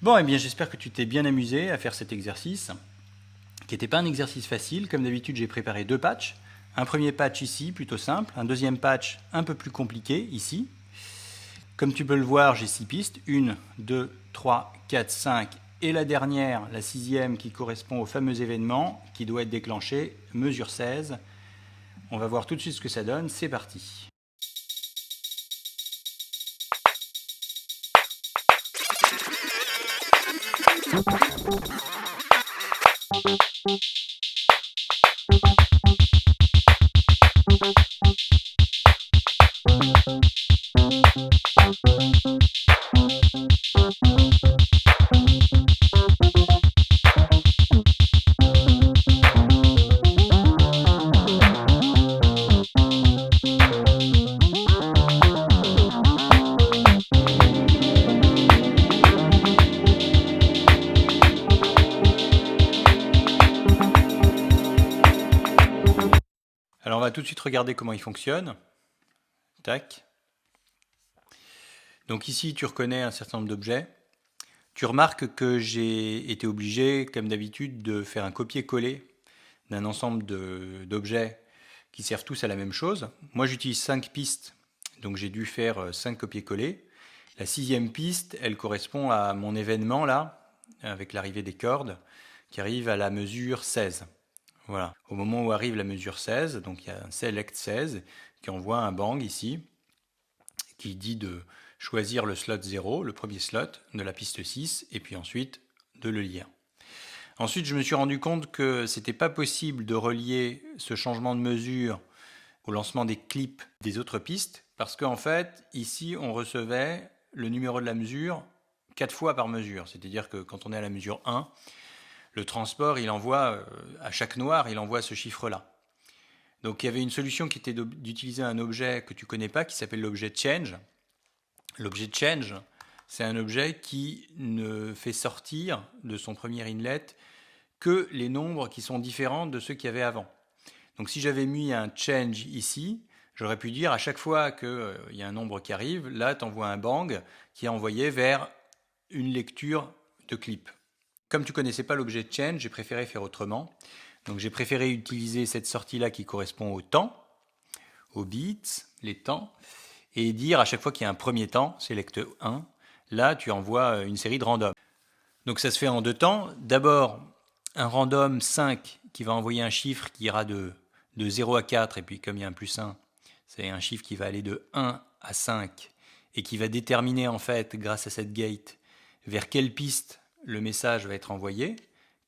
Bon, eh bien j'espère que tu t'es bien amusé à faire cet exercice, qui n'était pas un exercice facile. Comme d'habitude, j'ai préparé deux patchs. Un premier patch ici, plutôt simple. Un deuxième patch un peu plus compliqué, ici. Comme tu peux le voir, j'ai 6 pistes. 1, 2, 3, 4, 5. Et la dernière, la sixième, qui correspond au fameux événement qui doit être déclenché, mesure 16. On va voir tout de suite ce que ça donne. C'est parti. Alors on va tout de suite regarder comment il fonctionne. Tac. Donc ici, tu reconnais un certain nombre d'objets. Tu remarques que j'ai été obligé, comme d'habitude, de faire un copier-coller d'un ensemble d'objets qui servent tous à la même chose. Moi, j'utilise 5 pistes, donc j'ai dû faire 5 copier-coller. La sixième piste, elle correspond à mon événement là, avec l'arrivée des cordes, qui arrive à la mesure 16. Voilà. Au moment où arrive la mesure 16, donc il y a un select 16 qui envoie un bang ici, qui dit de choisir le slot 0, le premier slot de la piste 6, et puis ensuite de le lire. Ensuite, je me suis rendu compte que c'était pas possible de relier ce changement de mesure au lancement des clips des autres pistes, parce qu'en fait, ici, on recevait le numéro de la mesure 4 fois par mesure. C'est-à-dire que quand on est à la mesure 1, le transport, il envoie, à chaque noir, il envoie ce chiffre-là. Donc il y avait une solution qui était d'utiliser un objet que tu connais pas, qui s'appelle l'objet change. L'objet change, c'est un objet qui ne fait sortir de son premier inlet que les nombres qui sont différents de ceux qu'il y avait avant. Donc si j'avais mis un change ici, j'aurais pu dire à chaque fois qu'il y a un nombre qui arrive, là tu envoies un bang qui est envoyé vers une lecture de clip. Comme tu ne connaissais pas l'objet change, j'ai préféré faire autrement. Donc j'ai préféré utiliser cette sortie-là qui correspond au temps, aux bits, les temps, et dire à chaque fois qu'il y a un premier temps, select 1, là tu envoies une série de random. Donc ça se fait en deux temps. D'abord, un random 5 qui va envoyer un chiffre qui ira de 0 à 4, et puis comme il y a un plus 1, c'est un chiffre qui va aller de 1 à 5, et qui va déterminer en fait, grâce à cette gate, vers quelle piste le message va être envoyé,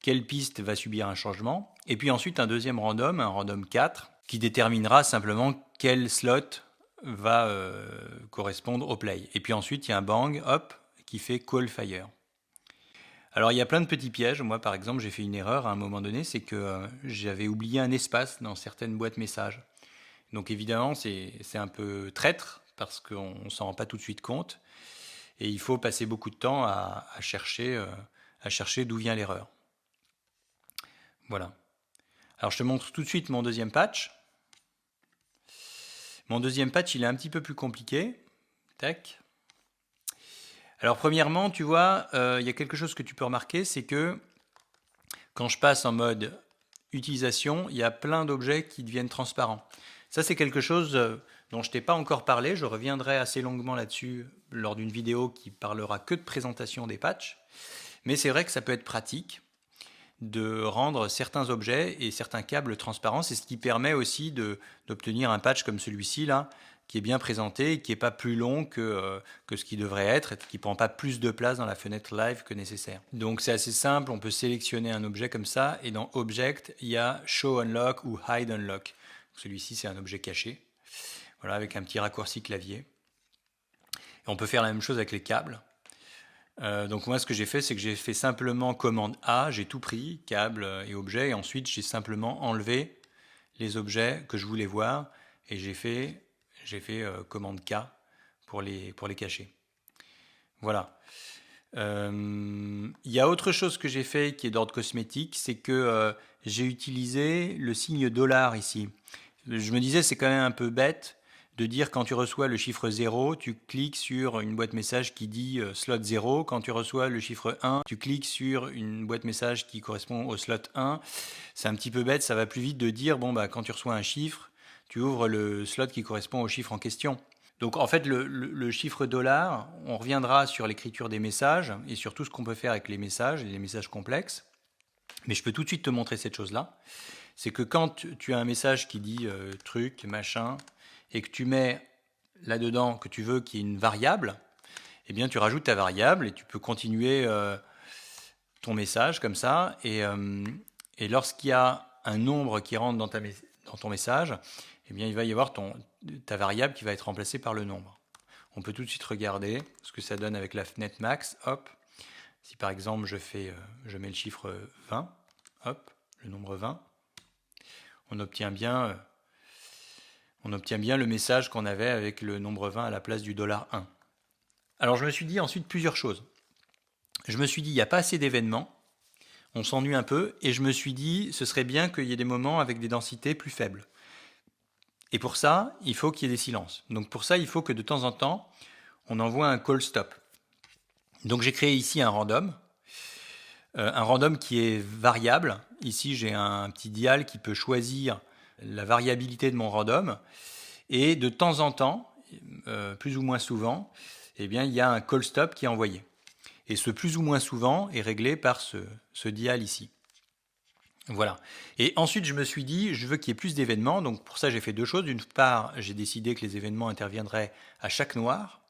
quelle piste va subir un changement, et puis ensuite un deuxième random, un random 4, qui déterminera simplement quel slot va correspondre au play. Et puis ensuite, il y a un bang, hop, qui fait call fire. Alors il y a plein de petits pièges. Moi par exemple j'ai fait une erreur à un moment donné, c'est que j'avais oublié un espace dans certaines boîtes messages. Donc évidemment c'est un peu traître parce qu'on ne s'en rend pas tout de suite compte et il faut passer beaucoup de temps à chercher d'où vient l'erreur. Voilà. Alors je te montre tout de suite mon deuxième patch. Mon deuxième patch il est un petit peu plus compliqué. Tac. Alors premièrement tu vois il y a quelque chose que tu peux remarquer, c'est que quand je passe en mode utilisation, il y a plein d'objets qui deviennent transparents. Ça, c'est quelque chose dont je t'ai pas encore parlé. Je reviendrai assez longuement là-dessus lors d'une vidéo qui parlera que de présentation des patchs. Mais c'est vrai que ça peut être pratique de rendre certains objets et certains câbles transparents. C'est ce qui permet aussi d'obtenir un patch comme celui-ci là, qui est bien présenté et qui n'est pas plus long que ce qui devrait être et qui ne prend pas plus de place dans la fenêtre live que nécessaire. Donc c'est assez simple, on peut sélectionner un objet comme ça et dans Object, il y a Show Unlock ou Hide Unlock. Celui-ci, c'est un objet caché, voilà, avec un petit raccourci clavier. Et on peut faire la même chose avec les câbles. Donc moi ce que j'ai fait, c'est que j'ai fait simplement commande A, j'ai tout pris, câble et objet, et ensuite j'ai simplement enlevé les objets que je voulais voir, et j'ai fait commande K pour les cacher. Voilà. Il y a autre chose que j'ai fait qui est d'ordre cosmétique, c'est que j'ai utilisé le signe dollar ici. Je me disais c'est quand même un peu bête de dire quand tu reçois le chiffre 0, tu cliques sur une boîte message qui dit slot 0. Quand tu reçois le chiffre 1, tu cliques sur une boîte message qui correspond au slot 1. C'est un petit peu bête, ça va plus vite de dire, bon, bah, quand tu reçois un chiffre, tu ouvres le slot qui correspond au chiffre en question. Donc en fait, le chiffre dollar, on reviendra sur l'écriture des messages et sur tout ce qu'on peut faire avec les messages et les messages complexes. Mais je peux tout de suite te montrer cette chose-là. C'est que quand tu as un message qui dit truc, machin, et que tu mets là-dedans que tu veux qu'il y ait une variable, eh bien tu rajoutes ta variable et tu peux continuer ton message comme ça. Et lorsqu'il y a un nombre qui rentre dans ton message, eh bien il va y avoir ta variable qui va être remplacée par le nombre. On peut tout de suite regarder ce que ça donne avec la fenêtre max. Hop. Si par exemple je mets le chiffre 20, hop, le nombre 20, on obtient bien le message qu'on avait avec le nombre 20 à la place du $1. Alors je me suis dit ensuite plusieurs choses. Je me suis dit, il n'y a pas assez d'événements, on s'ennuie un peu, et je me suis dit, ce serait bien qu'il y ait des moments avec des densités plus faibles. Et pour ça, il faut qu'il y ait des silences. Donc pour ça, il faut que de temps en temps, on envoie un call stop. Donc j'ai créé ici un random qui est variable. Ici, j'ai un petit dial qui peut choisir la variabilité de mon random. Et de temps en temps, plus ou moins souvent, eh bien, il y a un call stop qui est envoyé. Et ce plus ou moins souvent est réglé par ce dial ici. Voilà. Et ensuite, je me suis dit, je veux qu'il y ait plus d'événements. Donc pour ça, j'ai fait deux choses. D'une part, j'ai décidé que les événements interviendraient à chaque noir.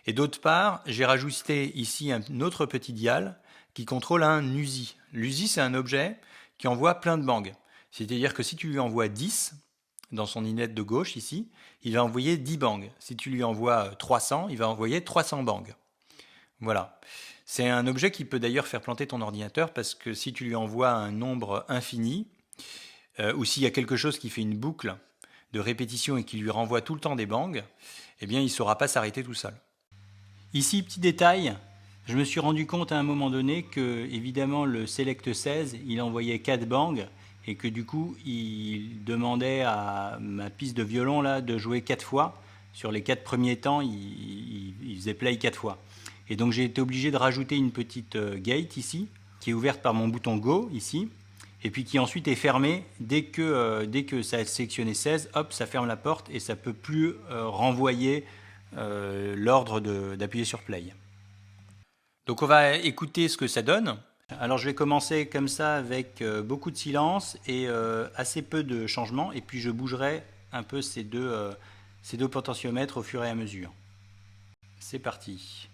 Et d'autre part, j'ai rajouté ici un autre petit dial qui contrôle un USI. L'USI, c'est un objet qui envoie plein de bangs. C'est-à-dire que si tu lui envoies 10 dans son inlet de gauche ici, il va envoyer 10 bangs. Si tu lui envoies 300, il va envoyer 300 bangs. Voilà. C'est un objet qui peut d'ailleurs faire planter ton ordinateur parce que si tu lui envoies un nombre infini, ou s'il y a quelque chose qui fait une boucle de répétition et qui lui renvoie tout le temps des bangs, eh bien il ne saura pas s'arrêter tout seul. Ici, petit détail, je me suis rendu compte à un moment donné que, évidemment, le Select 16, il envoyait 4 bangs et que du coup, il demandait à ma piste de violon là, de jouer 4 fois. Sur les 4 premiers temps, il faisait play 4 fois. Et donc, j'ai été obligé de rajouter une petite gate ici, qui est ouverte par mon bouton Go ici, et puis qui ensuite est fermée dès que ça a sélectionné 16, hop, ça ferme la porte et ça ne peut plus renvoyer l'ordre d'appuyer sur play. Donc on va écouter ce que ça donne. Alors je vais commencer comme ça avec beaucoup de silence et assez peu de changements, et puis je bougerai un peu ces deux potentiomètres au fur et à mesure. C'est parti.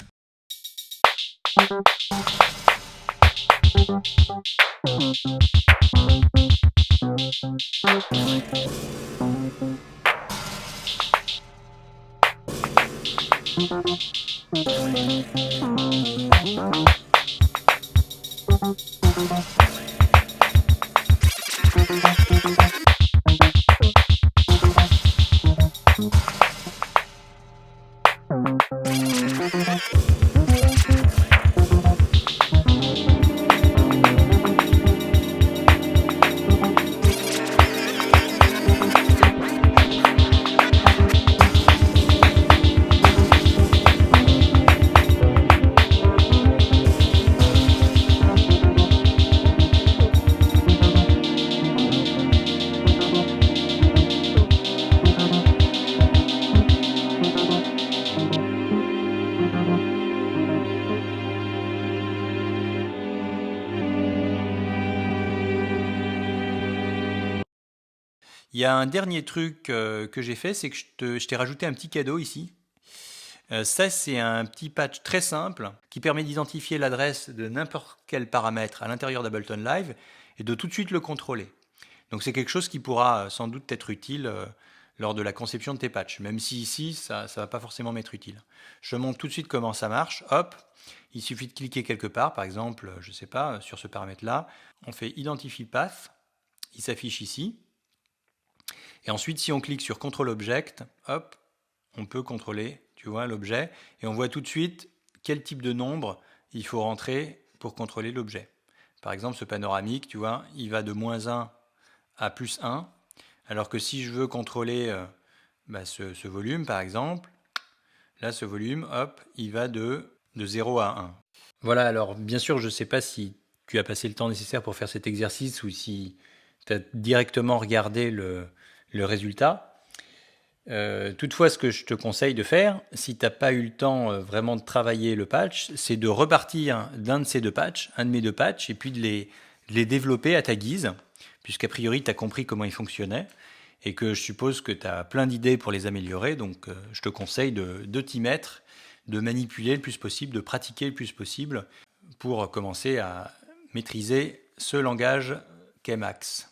Il y a un dernier truc que j'ai fait, c'est que je t'ai rajouté un petit cadeau ici. Ça, c'est un petit patch très simple qui permet d'identifier l'adresse de n'importe quel paramètre à l'intérieur d'Ableton Live et de tout de suite le contrôler. Donc c'est quelque chose qui pourra sans doute être utile lors de la conception de tes patchs, même si ici, ça ne va pas forcément m'être utile. Je te montre tout de suite comment ça marche. Hop, il suffit de cliquer quelque part, par exemple, je ne sais pas, sur ce paramètre-là. On fait Identify Path, il s'affiche ici. Et ensuite, si on clique sur Control Object, hop, on peut contrôler, tu vois, l'objet, et on voit tout de suite quel type de nombre il faut rentrer pour contrôler l'objet. Par exemple, ce panoramique, tu vois, il va de -1 à +1, alors que si je veux contrôler bah, ce volume par exemple, là ce volume, hop, il va de 0 à 1. Voilà, alors bien sûr je ne sais pas si tu as passé le temps nécessaire pour faire cet exercice ou si tu as directement regardé le résultat. Toutefois, ce que je te conseille de faire, si tu n'as pas eu le temps vraiment de travailler le patch, c'est de repartir d'un de ces deux patchs, un de mes deux patchs, et puis de les développer à ta guise, puisqu'a priori, tu as compris comment ils fonctionnaient, et que je suppose que tu as plein d'idées pour les améliorer, donc je te conseille de t'y mettre, de manipuler le plus possible, de pratiquer le plus possible, pour commencer à maîtriser ce langage qu'est Max.